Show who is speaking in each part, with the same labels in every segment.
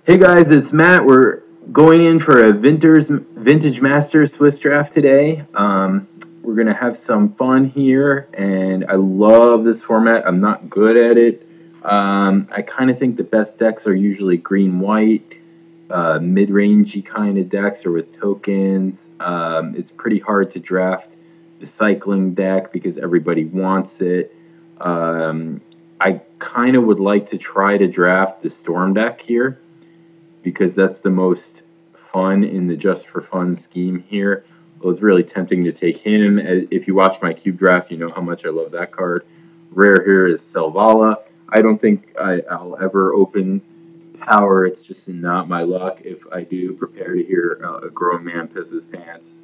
Speaker 1: Hey guys, it's Matt. We're going in for a Vintage Masters Swiss draft today. We're gonna have some fun here, and I love this format. I'm not good at it. I kind of think the best decks are usually green-white, mid-rangey kind of decks, or with tokens. It's pretty hard to draft the cycling deck because everybody wants it. I kind of would like to try to draft the Storm deck here, because that's the most fun in the just for fun scheme here. Well, it's really tempting to take him. If you watch my cube draft, you know how much I love that card. Rare here is Selvala. I don't think I'll ever open power. It's just not my luck. If I do, prepare to hear a grown man piss his pants.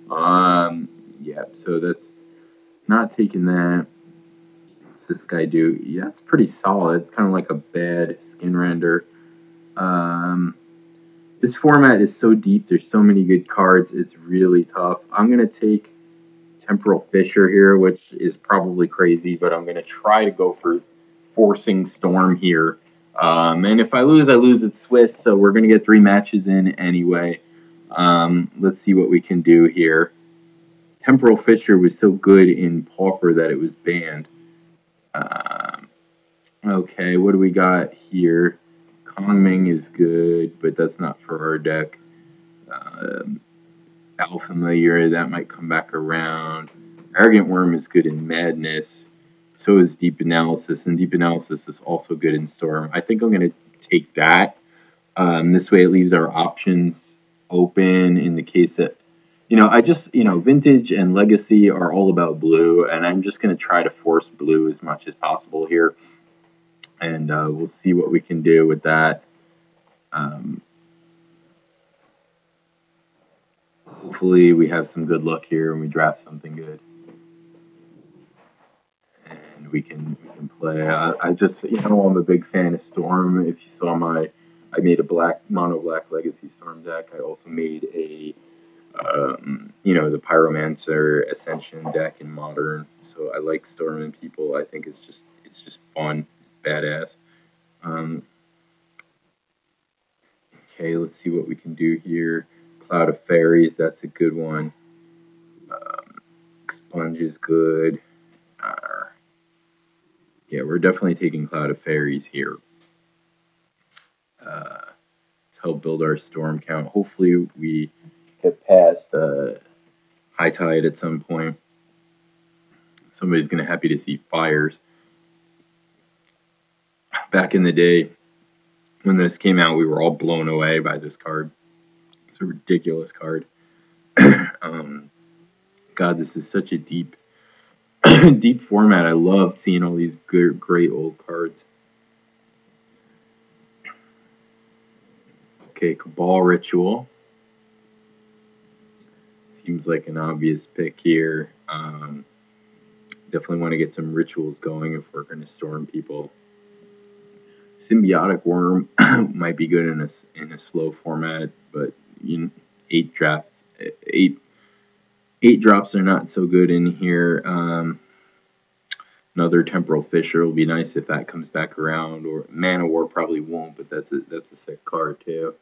Speaker 1: Yeah, so that's not taking that. What's this guy do? Yeah, it's pretty solid. It's kind of like a bad skin render. This format is so deep. There's so many good cards. It's really tough. I'm going to take Temporal Fissure here, which is probably crazy, but I'm going to try to go for forcing Storm here. And if I lose, I lose. It's Swiss, so we're going to get 3 matches in anyway. Let's see what we can do here. Temporal Fissure was so good in Pauper that it was banned. Okay, what do we got here? Kongming is good, but that's not for our deck. Alfamiliar, that might come back around. Arrogant Worm is good in Madness. So is Deep Analysis, and Deep Analysis is also good in Storm. I think I'm going to take that. This way it leaves our options open in the case that, Vintage and Legacy are all about blue, and I'm just going to try to force blue as much as possible here. And we'll see what we can do with that. Hopefully we have some good luck here and we draft something good. And we can play. I just, I'm a big fan of Storm. If you saw I made a mono black Legacy Storm deck. I also made a, the Pyromancer Ascension deck in Modern. So I like storming people. I think it's just fun. It's badass. Okay, let's see what we can do here. Cloud of Fairies, that's a good one. Expunge is good. Yeah, we're definitely taking Cloud of Fairies here. To help build our storm count. Hopefully we get past High Tide at some point. Somebody's going to be happy to see Fires. Back in the day, when this came out, we were all blown away by this card. It's a ridiculous card. God, this is such a deep format. I love seeing all these great old cards. Okay, Cabal Ritual. Seems like an obvious pick here. Definitely want to get some rituals going if we're going to storm people. Symbiotic Worm might be good in a slow format, but 8 drops are not so good in here. Another Temporal Fissure will be nice if that comes back around, or Mana War probably won't, but that's a sick card too.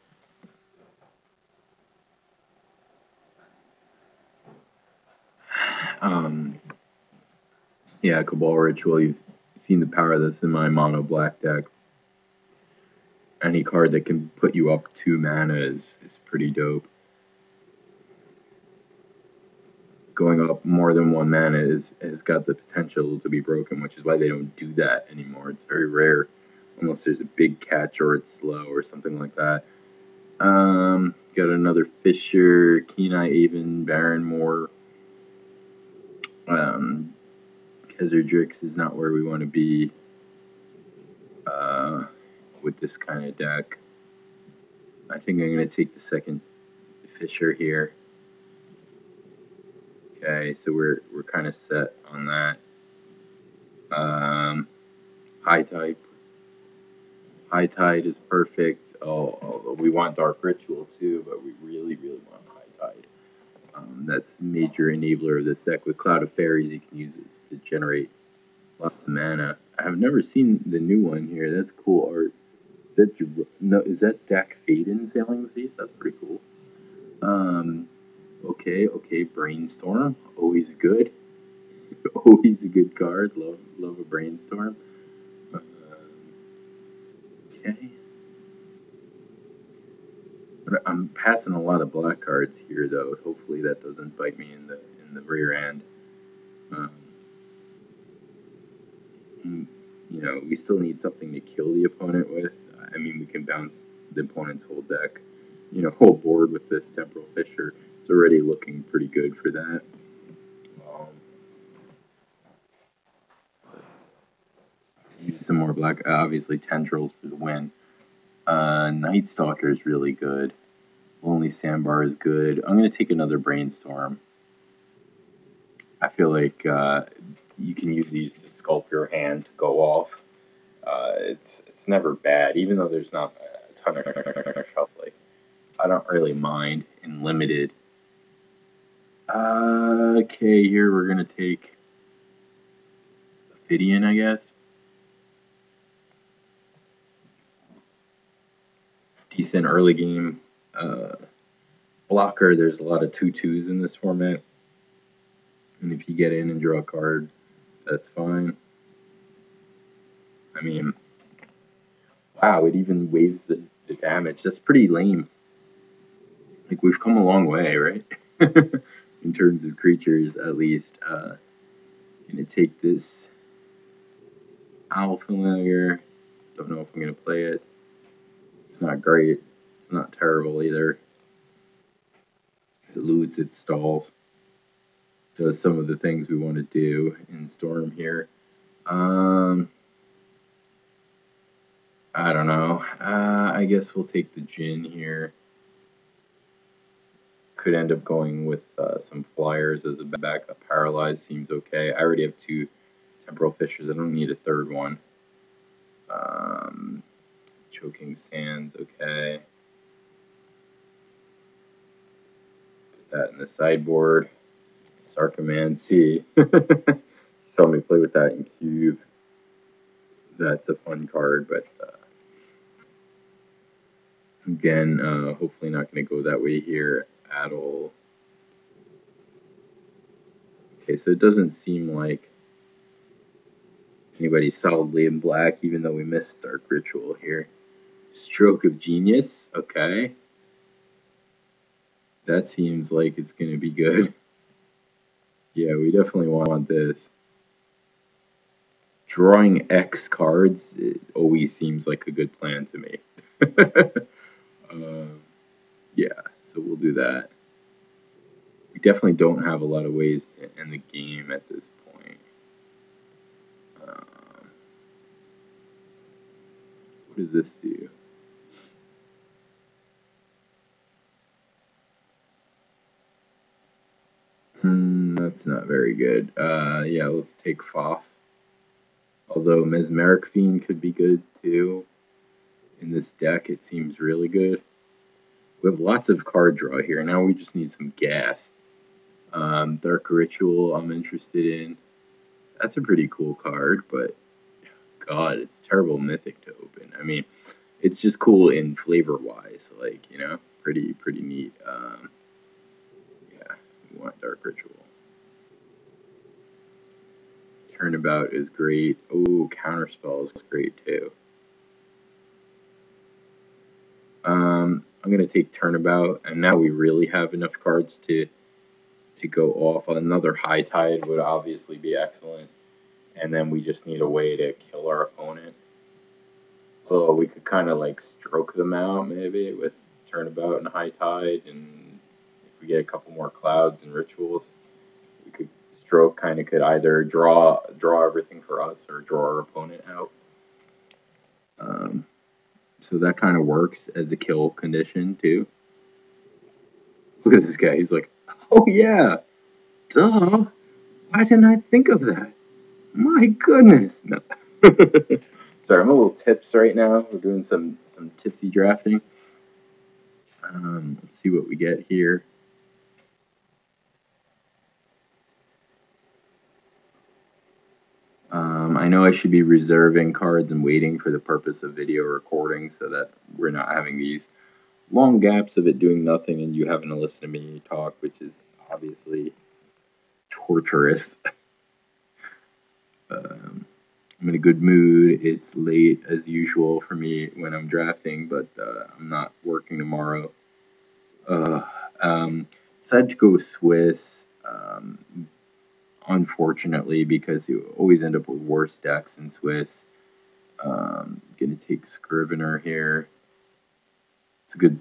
Speaker 1: Yeah, Cabal Ritual. You've seen the power that's in my mono black deck. Any card that can put you up 2 mana is pretty dope. Going up more than 1 mana has got the potential to be broken, which is why they don't do that anymore. It's very rare, unless there's a big catch or it's slow or something like that. Got another Fissure, Keen-Eye Aven, Barrenmore. Khazardrix is not where we want to be with this kind of deck. I think I'm going to take the second Fissure here. Okay, so we're kind of set on that. High Tide is perfect. Although we want Dark Ritual too, but we really want High Tide. That's a major enabler of this deck. With Cloud of Fairies, you can use this to generate lots of mana. I have never seen the new one here. That's cool art. No, is that Dak Faden sailing the seas? That's pretty cool. Okay, Brainstorm, always good. Always a good card. Love a Brainstorm. Okay, but I'm passing a lot of black cards here, though. Hopefully that doesn't bite me in the rear end. Um, we still need something to kill the opponent with. I mean, we can bounce the opponent's whole deck, whole board with this Temporal Fissure. It's already looking pretty good for that. Use some more black. Obviously, Tendrils for the win. Night Stalker is really good. Lonely Sandbar is good. I'm going to take another Brainstorm. I feel like you can use these to sculpt your hand to go off. It's never bad, even though there's not a ton of shells. Like, I don't really mind in limited. Okay, here we're going to take Ophidian, I guess. Decent early game blocker. There's a lot of 2/2s in this format. And if you get in and draw a card, that's fine. I mean, wow, it even waves the damage. That's pretty lame. Like, we've come a long way, right? In terms of creatures, at least. Gonna take this Owl Familiar. Don't know if I'm gonna play it. It's not great. It's not terrible either. It loots, it stalls. Does some of the things we want to do in Storm here. I don't know. I guess we'll take the Djinn here. Could end up going with some Flyers as a backup. Paralyzed seems okay. I already have 2 Temporal Fissures. I don't need a third one. Choking Sands, okay. Put that in the sideboard. Sarcomancy. Saw me play with that in Cube. That's a fun card, but again, hopefully not going to go that way here at all. Okay, so it doesn't seem like anybody's solidly in black, even though we missed Dark Ritual here. Stroke of Genius, okay. That seems like it's going to be good. Yeah, we definitely want this. Drawing X cards, it always seems like a good plan to me. Yeah, so we'll do that. We definitely don't have a lot of ways to end the game at this point. What does this do? That's not very good. Yeah, let's take Foff. Although Mesmeric Fiend could be good too. In this deck, it seems really good. We have lots of card draw here. Now we just need some gas. Dark Ritual, I'm interested in. That's a pretty cool card, but God, it's terrible mythic to open. I mean, it's just cool in flavor-wise, like, pretty neat. Yeah, we want Dark Ritual. Turnabout is great. Oh, Counterspell is great too. I'm gonna take Turnabout, and now we really have enough cards to go off. Another High Tide would obviously be excellent, and then we just need a way to kill our opponent. Oh, we could kind of like stroke them out maybe with Turnabout and High Tide, and if we get a couple more Clouds and Rituals, we could stroke could either draw everything for us or draw our opponent out. So that kind of works as a kill condition too. Look at this guy. He's like, oh yeah, duh. Why didn't I think of that? My goodness. No. Sorry, I'm a little tips right now. We're doing some tipsy drafting. Let's see what we get here. I know I should be reserving cards and waiting for the purpose of video recording so that we're not having these long gaps of it doing nothing and you having to listen to me talk, which is obviously torturous. I'm in a good mood. It's late as usual for me when I'm drafting, but I'm not working tomorrow. Decided to go Swiss, unfortunately, because you always end up with worse decks in Swiss. Gonna take Scrivener here. It's a good,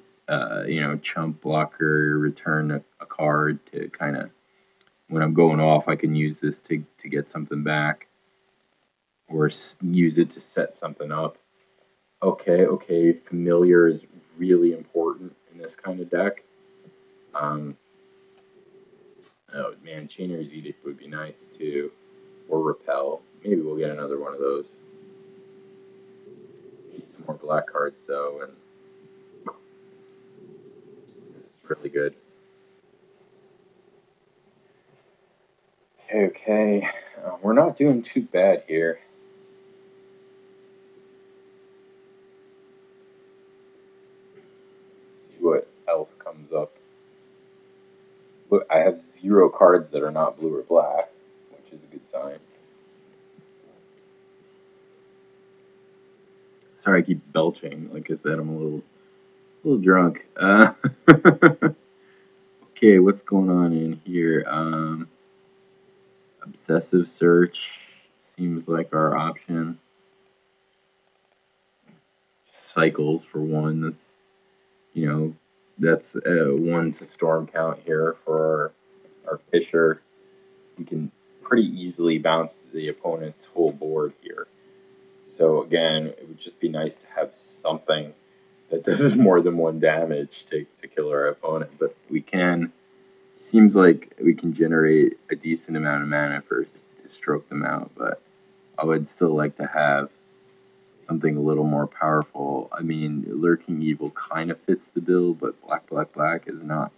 Speaker 1: chump blocker, return a card to kind of, when I'm going off, I can use this to get something back or use it to set something up. Okay, familiar is really important in this kind of deck. Oh man, Chainer's Edict would be nice too, or Repel. Maybe we'll get another one of those. Need some more black cards though, and this is really good. Okay, we're not doing too bad here. Let's see what else comes up. Look, I have 0 cards that are not blue or black, which is a good sign. Sorry, I keep belching. Like I said, I'm a little drunk. Okay, what's going on in here? Obsessive Search seems like our option. Cycles for one. That's 1 to storm count here for our Fisher. We can pretty easily bounce the opponent's whole board here. So again, it would just be nice to have something that does more than 1 damage to kill our opponent. But we can, seems like we can generate a decent amount of mana to stroke them out. But I would still like to have something a little more powerful. I mean, Lurking Evil kind of fits the bill, but black is not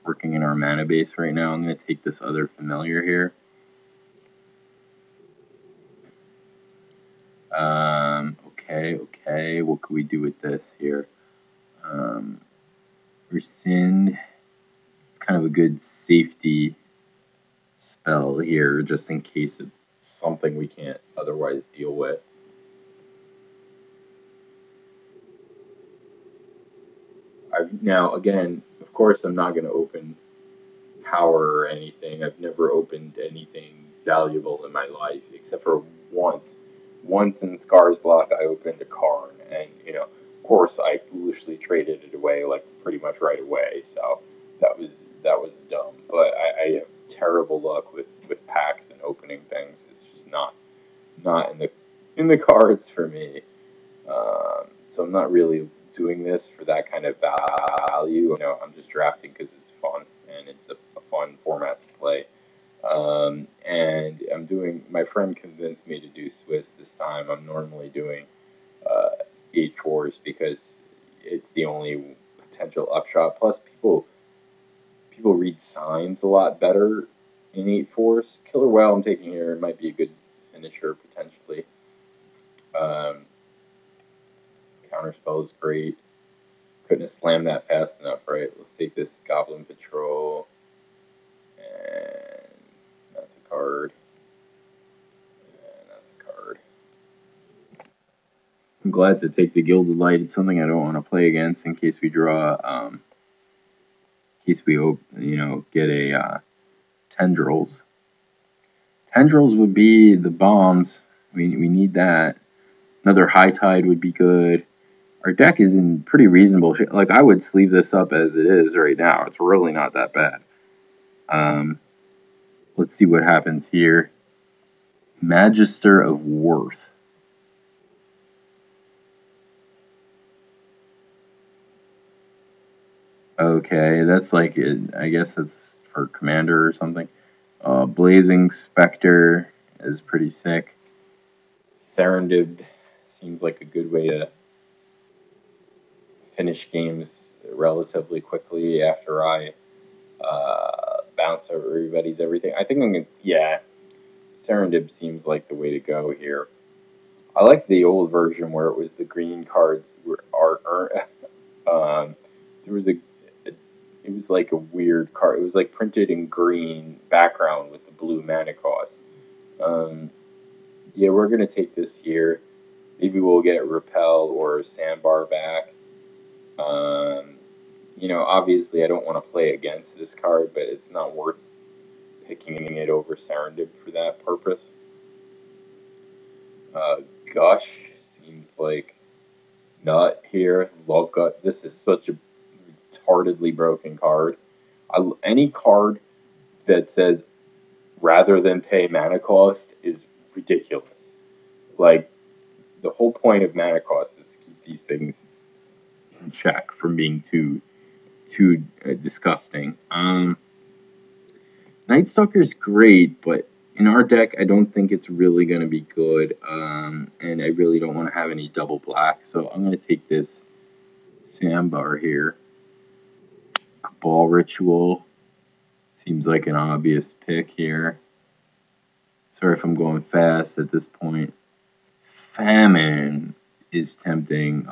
Speaker 1: working in our mana base right now. I'm going to take this other familiar here. Okay, what could we do with this here? Rescind. It's kind of a good safety spell here, just in case of something we can't otherwise deal with. Now, again, of course, I'm not going to open power or anything. I've never opened anything valuable in my life, except for once. Once in Scar's Block, I opened a Karn, and, of course, I foolishly traded it away, like, pretty much right away, so that was dumb. But I have terrible luck with packs and opening things. It's just not in the cards for me. So I'm not really doing this for that kind of value. I'm just drafting because it's fun, and it's a fun format to play. And my friend convinced me to do Swiss this time. I'm normally doing 8/4s because it's the only potential upshot. Plus, people read signs a lot better in 8/4s. Killer Whale I'm taking here might be a good finisher potentially. Counterspell is great. Couldn't have slammed that fast enough, right? Let's take this Goblin Patrol. And that's a card. And that's a card. I'm glad to take the Gilded Light. It's something I don't want to play against in case we draw, in case we, get a Tendrils. Tendrils would be the bombs. We need that. Another High Tide would be good. Our deck is in pretty reasonable shape. Like, I would sleeve this up as it is right now. It's really not that bad. Let's see what happens here. Magister of Worth. Okay, that's like, I guess that's for Commander or something. Blazing Spectre is pretty sick. Serendib seems like a good way to finish games relatively quickly after I bounce over everybody's everything. I think I'm going to, Serendip seems like the way to go here. I like the old version where it was the green cards are there was it was like a weird card. It was like printed in green background with the blue mana cost. Um, yeah, we're gonna take this here. Maybe we'll get Repel or Sandbar back. Um, obviously I don't want to play against this card, but it's not worth picking it over Serendip for that purpose. Uh, Gush seems like nut here. Love Gut. This is such a retardedly broken card. Any card that says rather than pay mana cost is ridiculous. Like, the whole point of mana cost is to keep these things in check from being too disgusting. Night Stalker's great, but in our deck, I don't think it's really going to be good, and I really don't want to have any double black, so I'm going to take this Sandbar here. Cabal Ritual seems like an obvious pick here. Sorry if I'm going fast at this point. Famine is tempting.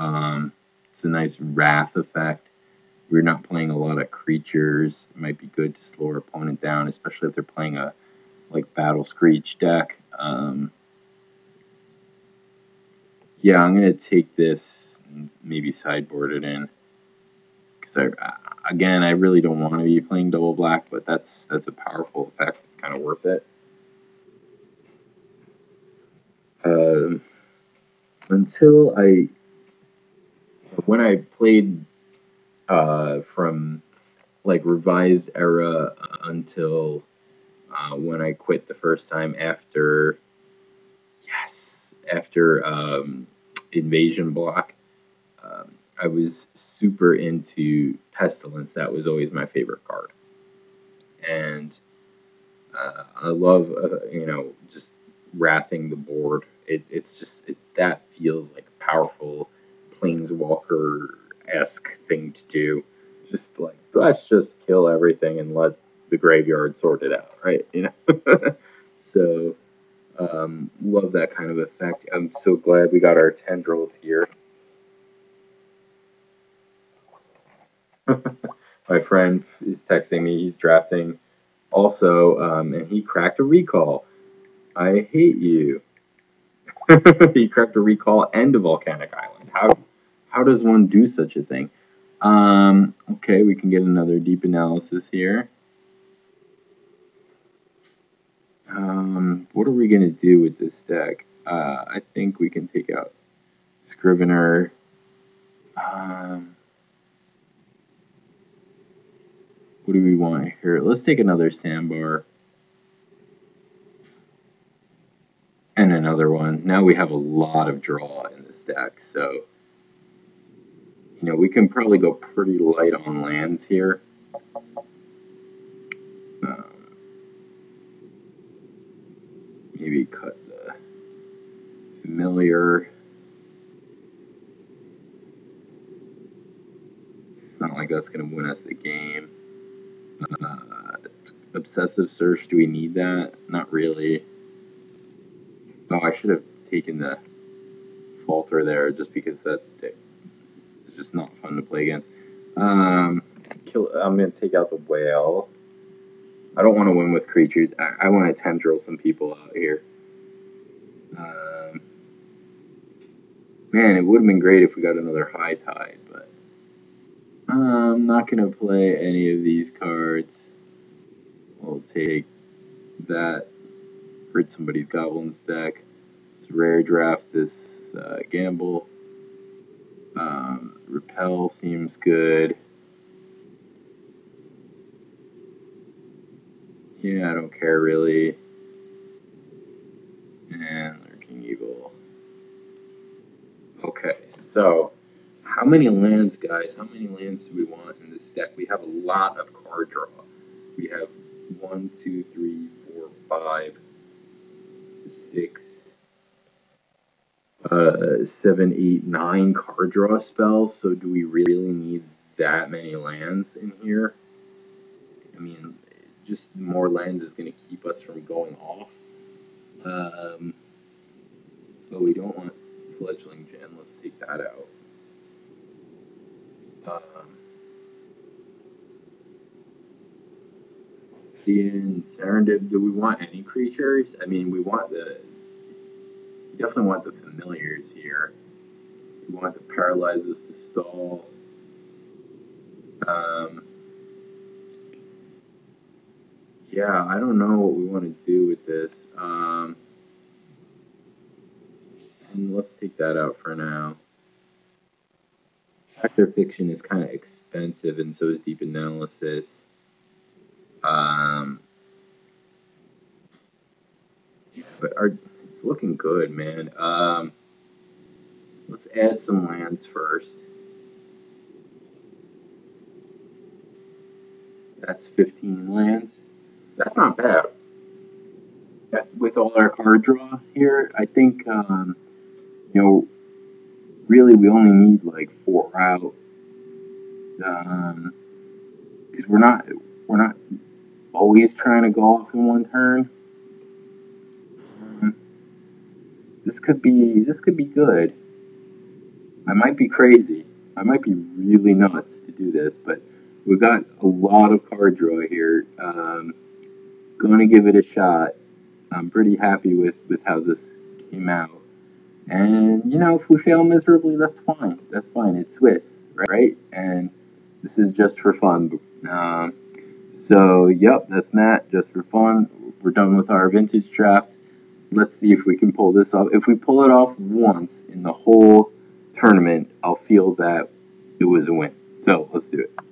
Speaker 1: It's a nice Wrath effect. We're not playing a lot of creatures. It might be good to slow our opponent down, especially if they're playing a Battle Screech deck. Yeah, I'm gonna take this and maybe sideboard it in because I really don't want to be playing double black, but that's a powerful effect. It's kind of worth it. Until when I played from revised era until when I quit the first time after Invasion Block, I was super into Pestilence. That was always my favorite card, and I love just wrathing the board. That feels like a powerful Planeswalker-esque thing to do. Just like, let's just kill everything and let the graveyard sort it out, right? So love that kind of effect. I'm so glad we got our tendrils here. My friend is texting me. He's drafting also, and he cracked a recall. I hate you. He cracked a recall and a volcanic island. How does one do such a thing? Okay, we can get another deep analysis here. What are we gonna do with this deck? I think we can take out Scrivener. What do we want here? Let's take another Sandbar. And another one. Now we have a lot of draw in this deck, so we can probably go pretty light on lands here. Maybe cut the Familiar. It's not like that's going to win us the game. Obsessive Search, do we need that? Not really. Oh, I should have taken the Falter there just because that is just not fun to play against. I'm going to take out the Whale. I don't want to win with creatures. I want to tendril some people out here. Man, it would have been great if we got another High Tide, but I'm not going to play any of these cards. We'll take that. Rid somebody's Goblins deck. Let's rare draft this Gamble. Repel seems good. Yeah, I don't care really. And Lurking Evil. Okay, so how many lands, guys? How many lands do we want in this deck? We have a lot of card draw. We have 1, 2, 3, 4, 5, 6, 7, 8, 9 card draw spells. So do we really need that many lands in here? I mean, just more lands is going to keep us from going off. Um, but we don't want fledgling gen. Let's take that out. Um, in Serendip, do we want any creatures? I mean, we definitely want the familiars here. We want the paralyzes to stall. Um, yeah, I don't know what we want to do with this. And let's take that out for now. Factor fiction is kind of expensive, and so is deep analysis. But it's looking good, man. Let's add some lands first. That's 15 lands. That's not bad. With all our card draw here, I think really we only need like 4 out. Because we're not always trying to go off in one turn. This could be good. I might be crazy. I might be really nuts to do this, but we've got a lot of card draw here. Going to give it a shot. I'm pretty happy with how this came out. And, if we fail miserably, that's fine. That's fine. It's Swiss, right? And this is just for fun. So, yep, that's Matt, just for fun. We're done with our vintage draft. Let's see if we can pull this off. If we pull it off once in the whole tournament, I'll feel that it was a win. So, let's do it.